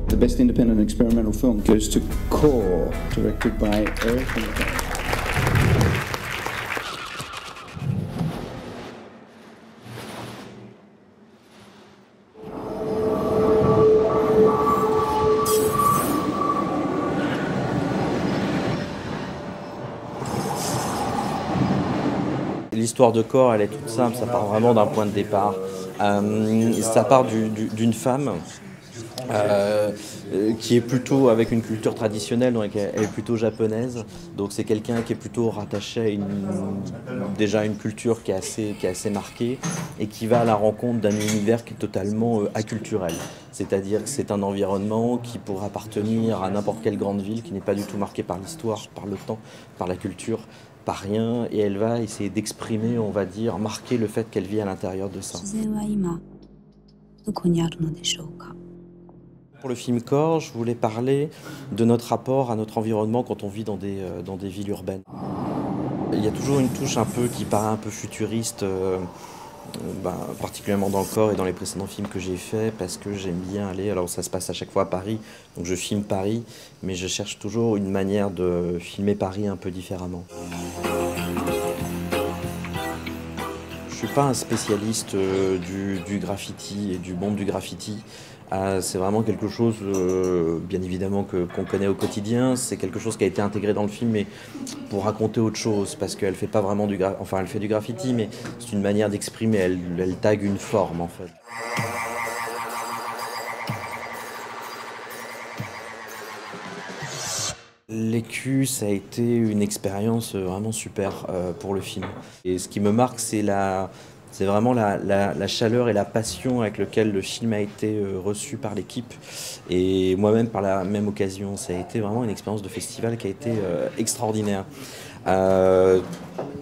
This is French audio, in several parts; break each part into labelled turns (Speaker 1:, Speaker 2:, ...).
Speaker 1: The Best Independent Experimental Film goes to Core, directed by Eric Haneke.
Speaker 2: L'histoire de Core, elle est toute simple, ça part vraiment d'un point de départ. Ça part d'une femme qui est plutôt avec une culture traditionnelle, donc elle est plutôt japonaise. Donc c'est quelqu'un qui est plutôt rattaché à déjà une culture qui est assez marquée et qui va à la rencontre d'un univers qui est totalement acculturel. C'est-à-dire que c'est un environnement qui pourrait appartenir à n'importe quelle grande ville, qui n'est pas du tout marqué par l'histoire, par le temps, par la culture, par rien, et elle va essayer d'exprimer, on va dire, marquer le fait qu'elle vit à l'intérieur de ça. Pour le film Core, je voulais parler de notre rapport à notre environnement quand on vit dans des villes urbaines. Il y a toujours une touche un peu qui paraît un peu futuriste, particulièrement dans le Core et dans les précédents films que j'ai faits, parce que j'aime bien aller, alors ça se passe à chaque fois à Paris, donc je filme Paris, mais je cherche toujours une manière de filmer Paris un peu différemment. Je ne suis pas un spécialiste du graffiti et du monde du graffiti. C'est vraiment quelque chose, bien évidemment, qu'on connaît au quotidien. C'est quelque chose qui a été intégré dans le film, mais pour raconter autre chose, parce qu'elle fait pas vraiment elle fait du graffiti, mais c'est une manière d'exprimer. Elle tague une forme, en fait. L'Écu, ça a été une expérience vraiment super pour le film. Et ce qui me marque, c'est vraiment la chaleur et la passion avec laquelle le film a été reçu par l'équipe. Et moi-même, par la même occasion, ça a été vraiment une expérience de festival qui a été extraordinaire.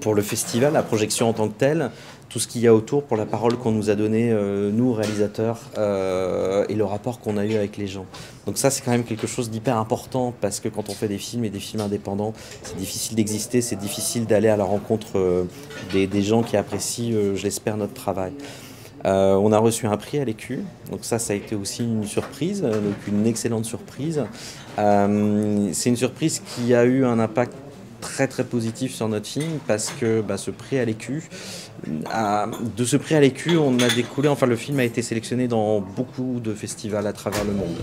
Speaker 2: Pour le festival, la projection en tant que telle, tout ce qu'il y a autour, pour la parole qu'on nous a donnée, nous réalisateurs, et le rapport qu'on a eu avec les gens. Donc ça, c'est quand même quelque chose d'hyper important, parce que quand on fait des films et des films indépendants, c'est difficile d'exister, c'est difficile d'aller à la rencontre des gens qui apprécient, je l'espère, notre travail. On a reçu un prix à l'Écu, donc ça a été aussi une surprise, donc une excellente surprise. C'est une surprise qui a eu un impact très très positif sur notre film, parce que ce prix à l'Écu, de ce prix à l'Écu, on a découlé, enfin le film a été sélectionné dans beaucoup de festivals à travers le monde.